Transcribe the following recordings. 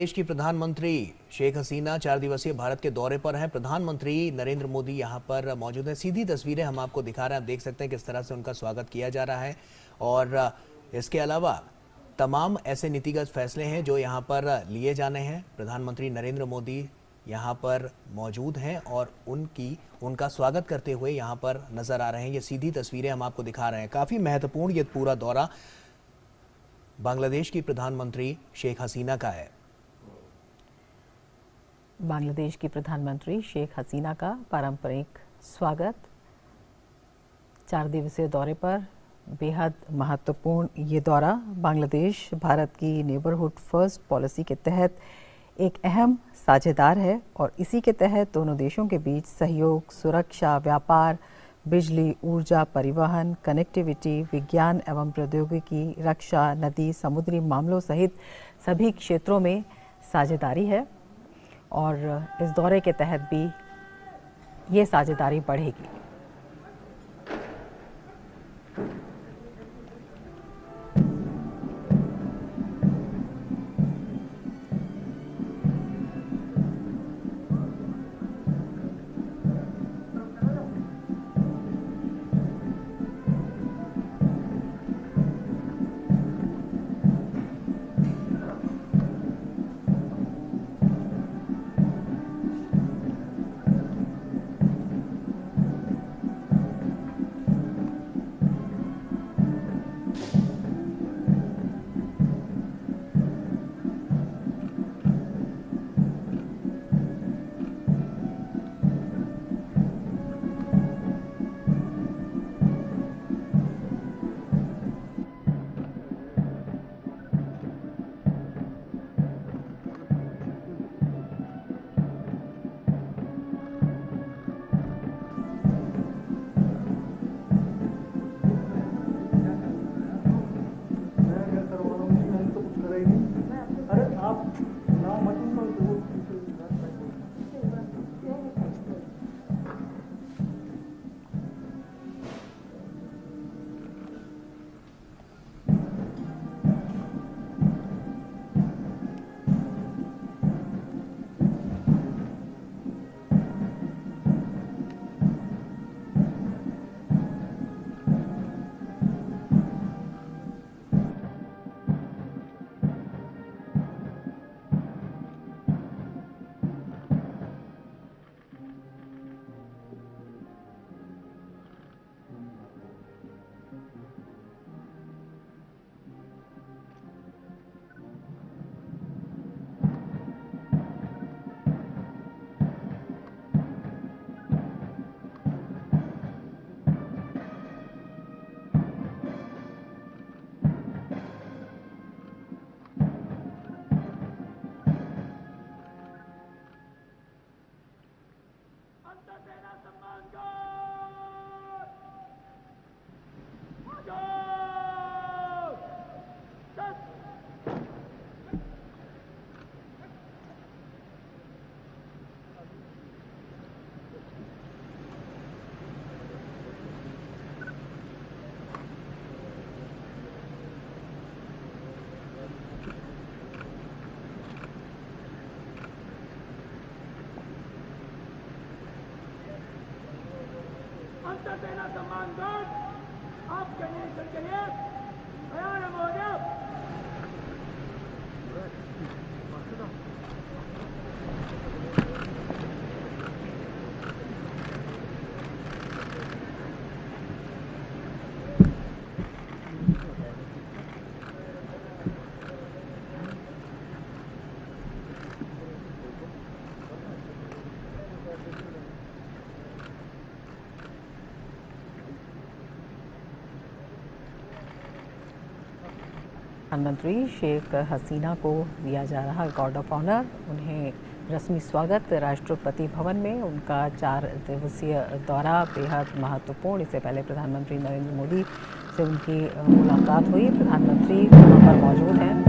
देश की प्रधानमंत्री शेख हसीना 4 दिवसीय भारत के दौरे पर हैं। प्रधानमंत्री नरेंद्र मोदी यहां पर मौजूद हैं। सीधी तस्वीरें हम आपको दिखा रहे हैं। आप देख सकते हैं किस तरह से उनका स्वागत किया जा रहा है और इसके अलावा तमाम ऐसे नीतिगत फैसले हैं जो यहां पर लिए जाने हैं। प्रधानमंत्री नरेंद्र मोदी यहां पर मौजूद हैं और उनका स्वागत करते हुए यहां पर नजर आ रहे हैं। ये सीधी तस्वीरें हम आपको दिखा रहे हैं। काफी महत्वपूर्ण ये पूरा दौरा बांग्लादेश की प्रधानमंत्री शेख हसीना का है। बांग्लादेश की प्रधानमंत्री शेख हसीना का पारंपरिक स्वागत। 4 दिवसीय दौरे पर बेहद महत्वपूर्ण ये दौरा बांग्लादेश भारत की नेबरहुड फर्स्ट पॉलिसी के तहत एक अहम साझेदार है और इसी के तहत दोनों देशों के बीच सहयोग, सुरक्षा, व्यापार, बिजली, ऊर्जा, परिवहन, कनेक्टिविटी, विज्ञान एवं प्रौद्योगिकी, रक्षा, नदी, समुद्री मामलों सहित सभी क्षेत्रों में साझेदारी है और इस दौरे के तहत भी ये साझेदारी बढ़ेगी। सेना सम्मान गार्ड आपके निरीक्षण के लिए तैयार है महोदय। प्रधानमंत्री शेख हसीना को दिया जा रहा गार्ड ऑफ ऑनर। उन्हें रस्मी स्वागत राष्ट्रपति भवन में। उनका 4 दिवसीय दौरा बेहद महत्वपूर्ण। इससे पहले प्रधानमंत्री नरेंद्र मोदी से उनकी मुलाकात हुई। प्रधानमंत्री वहाँ पर मौजूद हैं।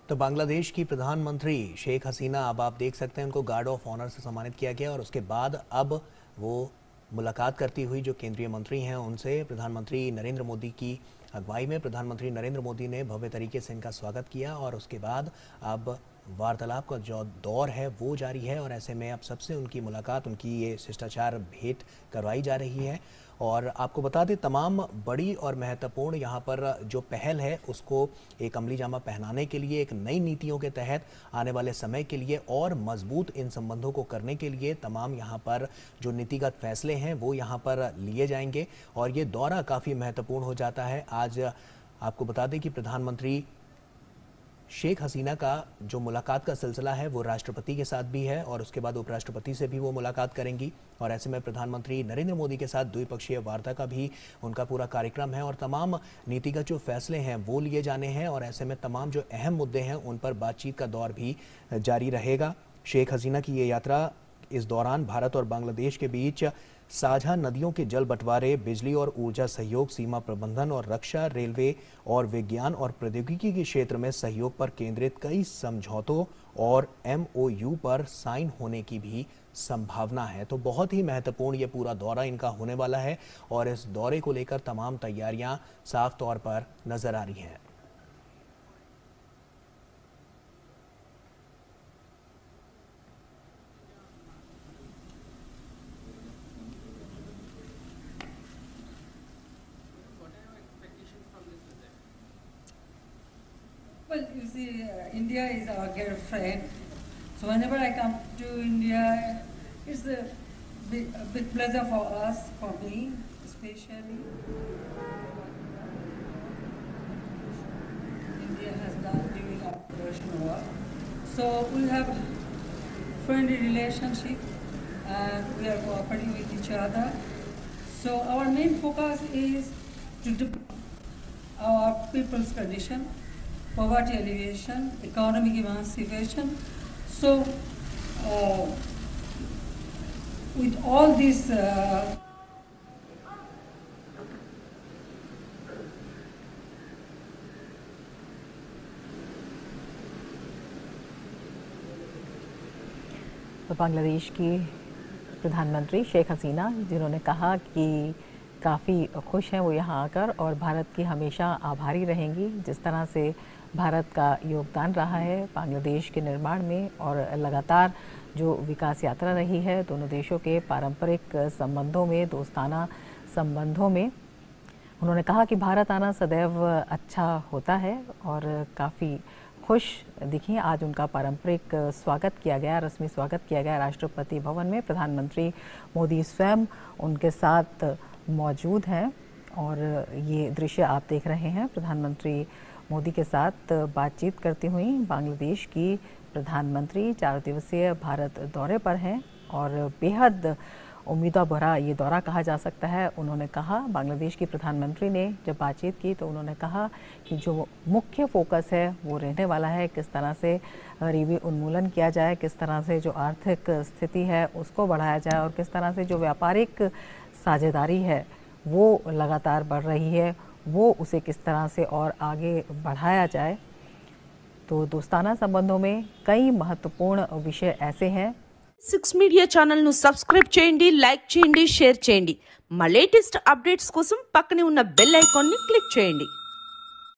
तो बांग्लादेश की प्रधानमंत्री शेख हसीना, अब आप देख सकते हैं उनको गार्ड ऑफ ऑनर से सम्मानित किया गया और उसके बाद अब वो मुलाकात करती हुई जो केंद्रीय मंत्री हैं उनसे प्रधानमंत्री नरेंद्र मोदी की अगुवाई में प्रधानमंत्री नरेंद्र मोदी ने भव्य तरीके से इनका स्वागत किया और उसके बाद अब वार्तालाप का जो दौर है वो जारी है और ऐसे में अब सबसे उनकी मुलाकात, उनकी ये शिष्टाचार भेंट करवाई जा रही है। और आपको बता दें तमाम बड़ी और महत्वपूर्ण यहाँ पर जो पहल है उसको एक अमली जामा पहनाने के लिए, एक नई नीतियों के तहत आने वाले समय के लिए और मजबूत इन संबंधों को करने के लिए तमाम यहाँ पर जो नीतिगत फैसले हैं वो यहाँ पर लिए जाएंगे और ये दौरा काफ़ी महत्वपूर्ण हो जाता है। आज आपको बता दें कि प्रधानमंत्री शेख हसीना का जो मुलाकात का सिलसिला है वो राष्ट्रपति के साथ भी है और उसके बाद उपराष्ट्रपति से भी वो मुलाकात करेंगी और ऐसे में प्रधानमंत्री नरेंद्र मोदी के साथ द्विपक्षीय वार्ता का भी उनका पूरा कार्यक्रम है और तमाम नीतिगत जो फैसले हैं वो लिए जाने हैं और ऐसे में तमाम जो अहम मुद्दे हैं उन पर बातचीत का दौर भी जारी रहेगा। शेख हसीना की ये यात्रा इस दौरान भारत और बांग्लादेश के बीच साझा नदियों के जल बंटवारे, बिजली और ऊर्जा सहयोग, सीमा प्रबंधन और रक्षा, रेलवे और विज्ञान और प्रौद्योगिकी के क्षेत्र में सहयोग पर केंद्रित कई समझौतों और MOU पर साइन होने की भी संभावना है। तो बहुत ही महत्वपूर्ण ये पूरा दौरा इनका होने वाला है और इस दौरे को लेकर तमाम तैयारियां साफ तौर पर नजर आ रही हैं। Well, you see, India is our dear friend. So whenever I come to India, it's a big pleasure for us, for me, especially. India has done during our Operation War. So we have friendly relationship and we are cooperating with each other. So our main focus is to develop our people's condition, poverty alleviation, economic emancipation. So, with all this तो बांग्लादेश की प्रधानमंत्री शेख हसीना जिन्होंने कहा कि काफ़ी खुश हैं वो यहाँ आकर और भारत की हमेशा आभारी रहेंगी जिस तरह से भारत का योगदान रहा है बांग्लादेश के निर्माण में और लगातार जो विकास यात्रा रही है दोनों देशों के पारंपरिक संबंधों में, दोस्ताना संबंधों में। उन्होंने कहा कि भारत आना सदैव अच्छा होता है और काफ़ी खुश दिखी। आज उनका पारंपरिक स्वागत किया गया, रस्मी स्वागत किया गया राष्ट्रपति भवन में। प्रधानमंत्री मोदी स्वयं उनके साथ मौजूद हैं और ये दृश्य आप देख रहे हैं। प्रधानमंत्री मोदी के साथ बातचीत करती हुई बांग्लादेश की प्रधानमंत्री 4 दिवसीय भारत दौरे पर हैं और बेहद उम्मीदों भरा ये दौरा कहा जा सकता है। उन्होंने कहा, बांग्लादेश की प्रधानमंत्री ने जब बातचीत की तो उन्होंने कहा कि जो मुख्य फोकस है वो रहने वाला है किस तरह से गरीबी उन्मूलन किया जाए, किस तरह से जो आर्थिक स्थिति है उसको बढ़ाया जाए और किस तरह से जो व्यापारिक साझेदारी है वो लगातार बढ़ रही है वो उसे किस तरह से और आगे बढ़ाया जाए। तो दोस्ताना संबंधों में कई महत्वपूर्ण विषय ऐसे हैं। 6 మీడియా ఛానల్ ను సబ్స్క్రైబ్ చేయండి, లైక్ చేయండి, షేర్ చేయండి. మా లేటెస్ట్ అప్డేట్స్ కోసం పక్కనే ఉన్న బెల్ ఐకాన్ ని క్లిక్ చేయండి.